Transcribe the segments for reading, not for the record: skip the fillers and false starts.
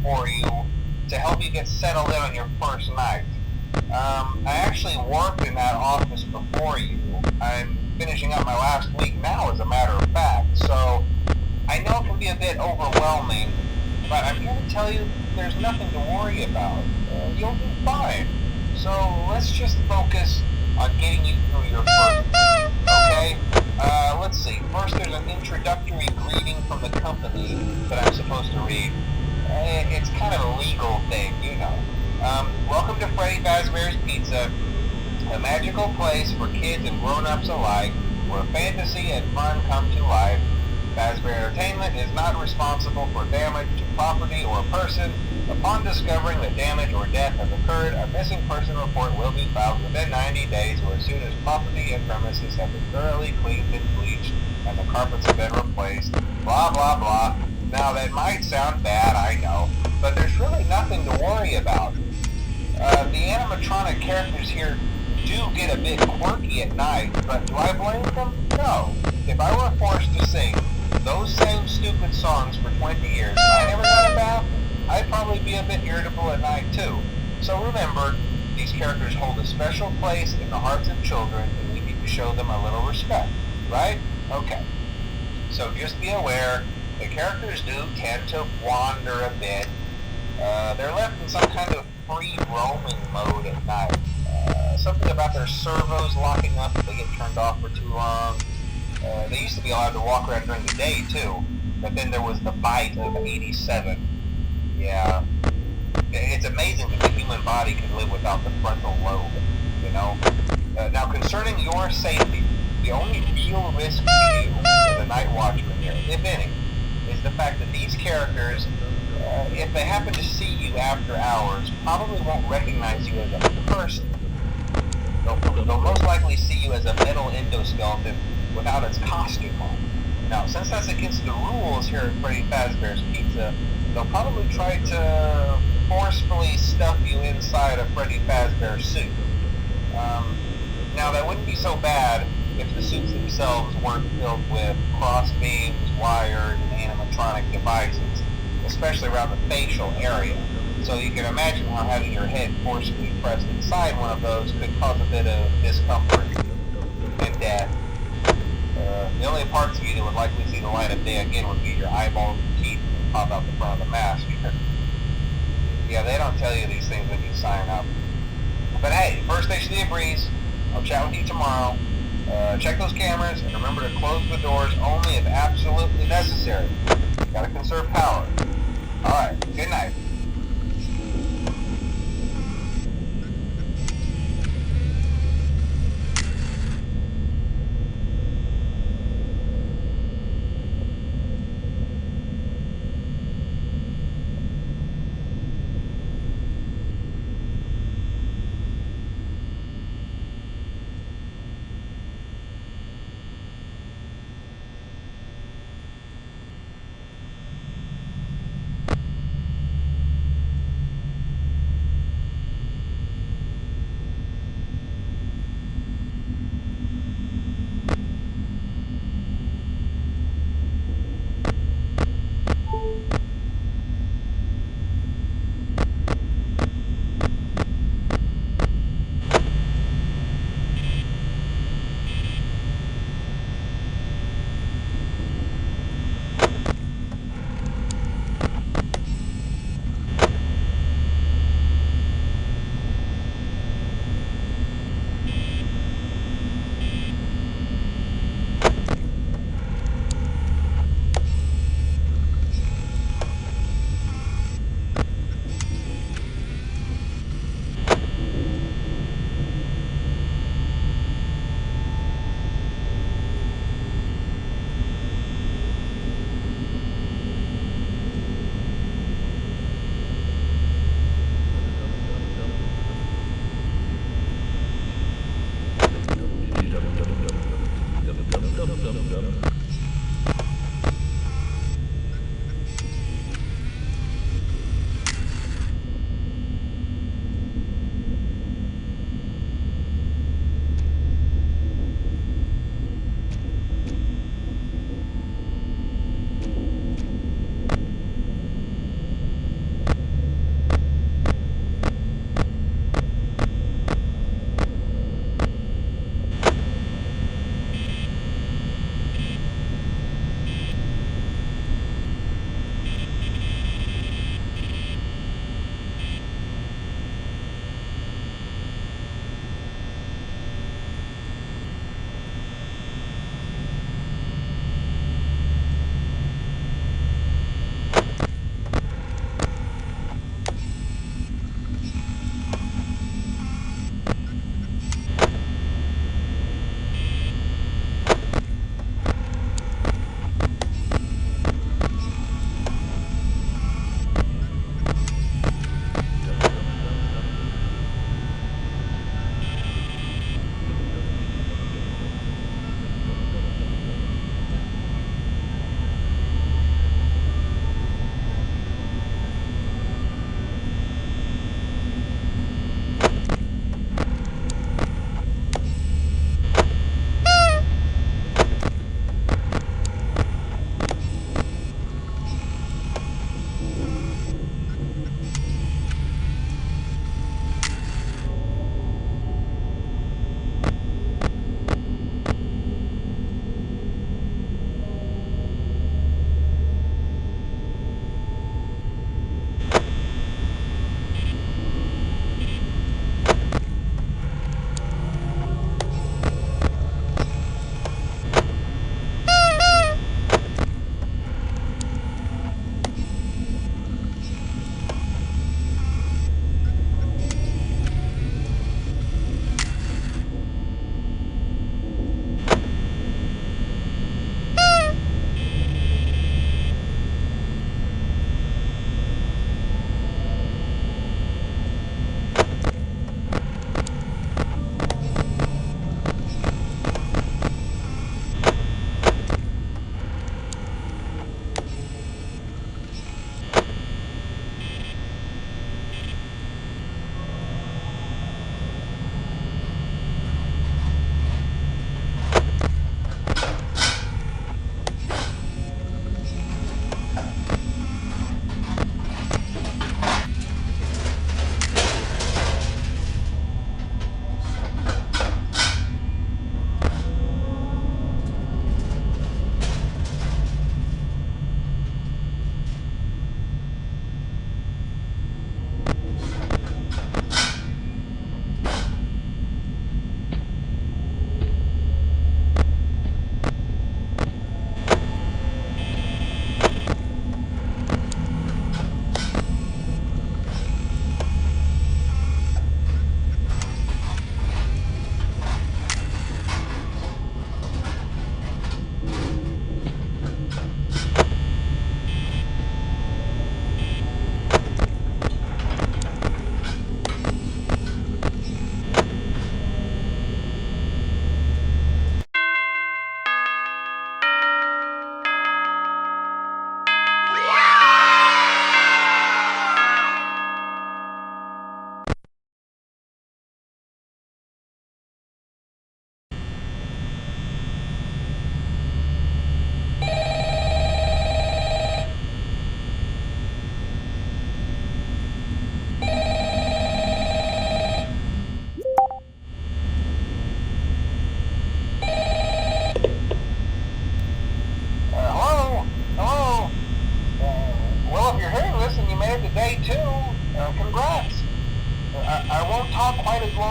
for you to help you get settled in on your first night. I actually worked in that office before you. I'm finishing up my last week now, as a matter of fact, so I know it can be a bit overwhelming, but I'm here to tell you there's nothing to worry about. You'll be fine. So let's just focus on getting you through your first week, okay? Let's see. First, there's an introductory greeting from the company that I'm supposed to read. It's kind of a legal thing, you know. Welcome to Freddy Fazbear's Pizza, a magical place for kids and grown-ups alike, where fantasy and fun come to life. Fazbear Entertainment is not responsible for damage to property or person. Upon discovering that damage or death has occurred, a missing person report will be filed within 90 days or as soon as property and premises have been thoroughly cleaned and bleached and the carpets have been replaced. Blah, blah, blah. Now, that might sound bad, I know, but there's really nothing to worry about. The animatronic characters here do get a bit quirky at night, but do I blame them? No. If I were forced to sing those same stupid songs for 20 years and I never got a bath, I'd probably be a bit irritable at night too. So remember, these characters hold a special place in the hearts of children and we need to show them a little respect, right? Okay. So just be aware, the characters do tend to wander a bit. They're left in some kind of free roaming mode at night. Something about their servos locking up if they get turned off for too long. They used to be allowed to walk around during the day too, but then there was the bite of 87. Yeah, it's amazing that the human body can live without the frontal lobe, you know? Now, concerning your safety, the only real risk to you as a night watchman here, if any, is the fact that these characters, if they happen to see you after hours, probably won't recognize you as a person. They'll most likely see you as a metal endoskeleton without its costume on. Now, since that's against the rules here at Freddy Fazbear's Pizza, they'll probably try to forcefully stuff you inside a Freddy Fazbear suit. Now, that wouldn't be so bad if the suits themselves weren't filled with cross beams, wires, and animatronic devices, especially around the facial area. So you can imagine how having your head forcibly pressed inside one of those could cause a bit of discomfort and death. The only parts of you that would likely see the light of day again would be your eyeballs and teeth that pop out the front of the mask. Yeah, they don't tell you these things when you sign up. But hey, first station of the breeze. I'll chat with you tomorrow. Check those cameras and remember to close the doors only if absolutely necessary. Gotta conserve power. Alright, good night.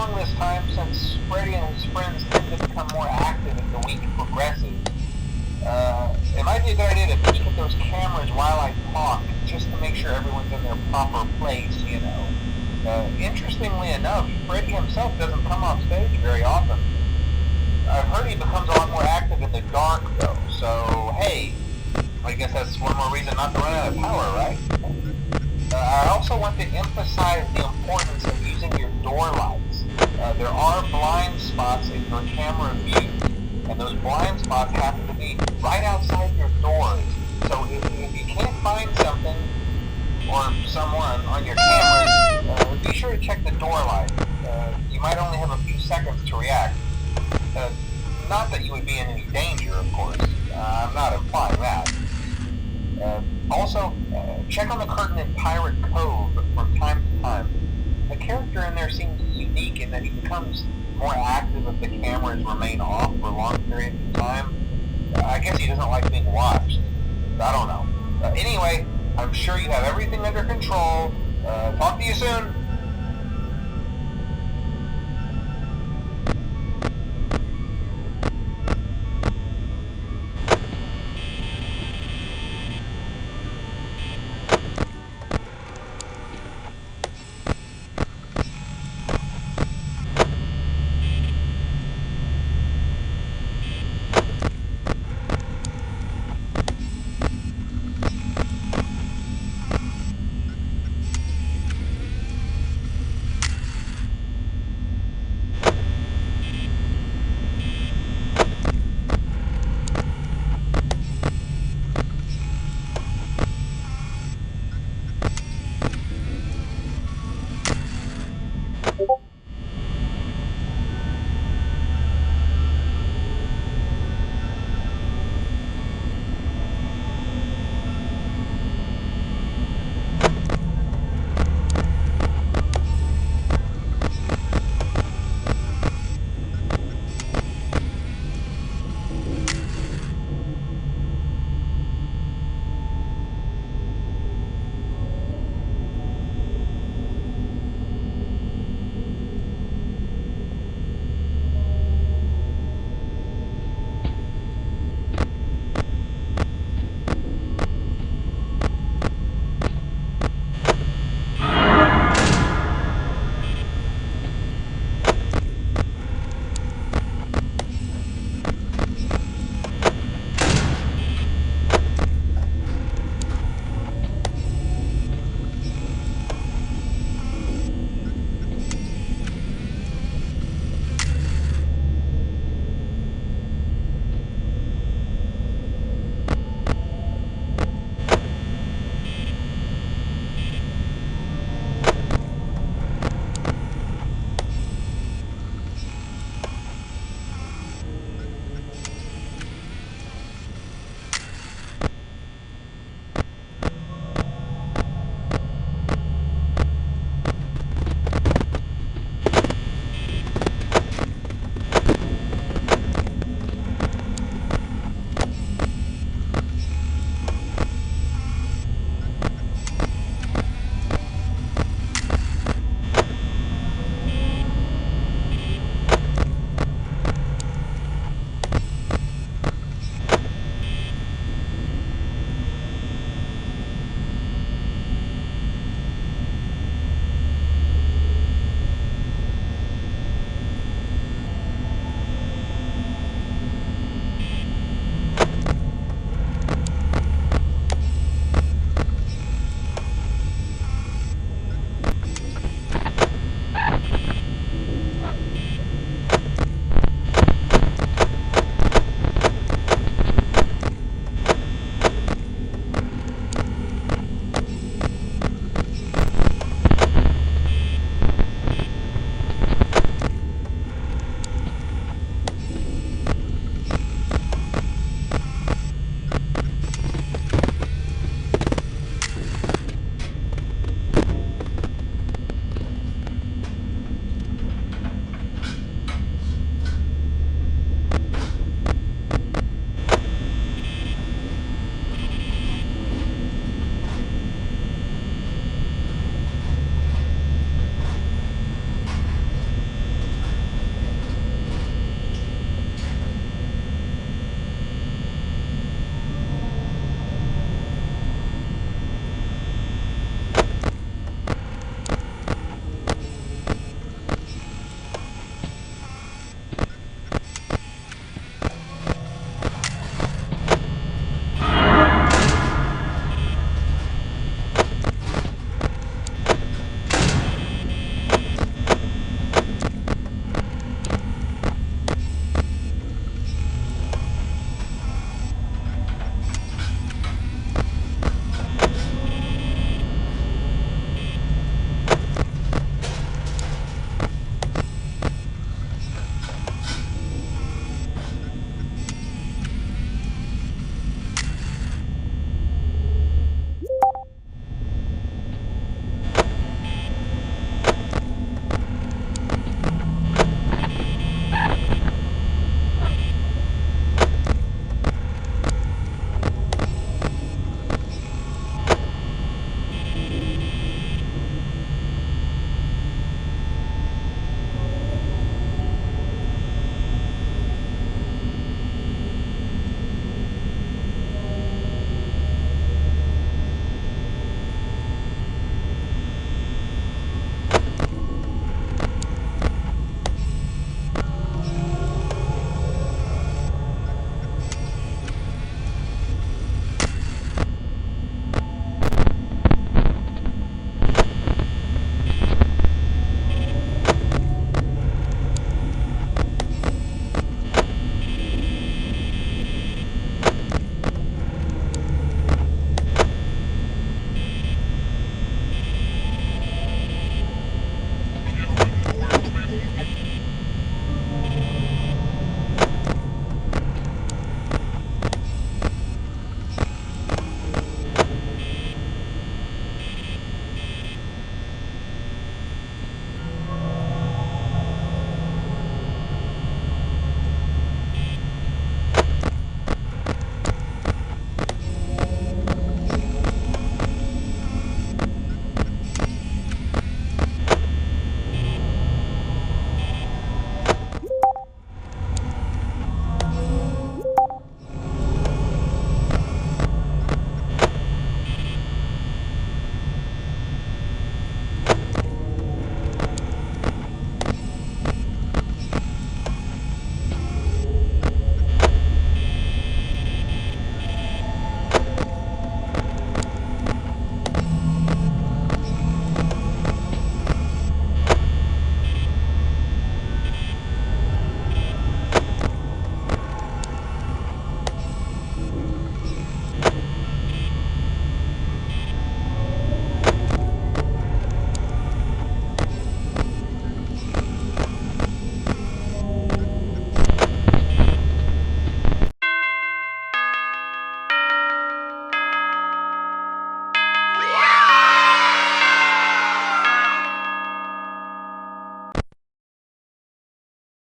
along this time, since Freddy and his friends tend to become more active as the week progresses, it might be a good idea to peek at those cameras while I talk, just to make sure everyone's in their proper place, you know. Interestingly enough, Freddy himself doesn't come off stage very often. I've heard he becomes a lot more active in the dark, though, so hey, I guess that's one more reason not to run out of power, right? I also want to emphasize the importance of using your door lights. There are blind spots in your camera view, and those blind spots happen to be right outside your doors. So if you can't find something or someone on your camera, be sure to check the door light. You might only have a few seconds to react. Not that you would be in any danger, of course. I'm not implying that. Also, check on the curtain in Pirate Cove from time to time. The character in there seems unique in that he becomes more active if the cameras remain off for long periods of time. I guess he doesn't like being watched. I don't know. Anyway, I'm sure you have everything under control. Talk to you soon.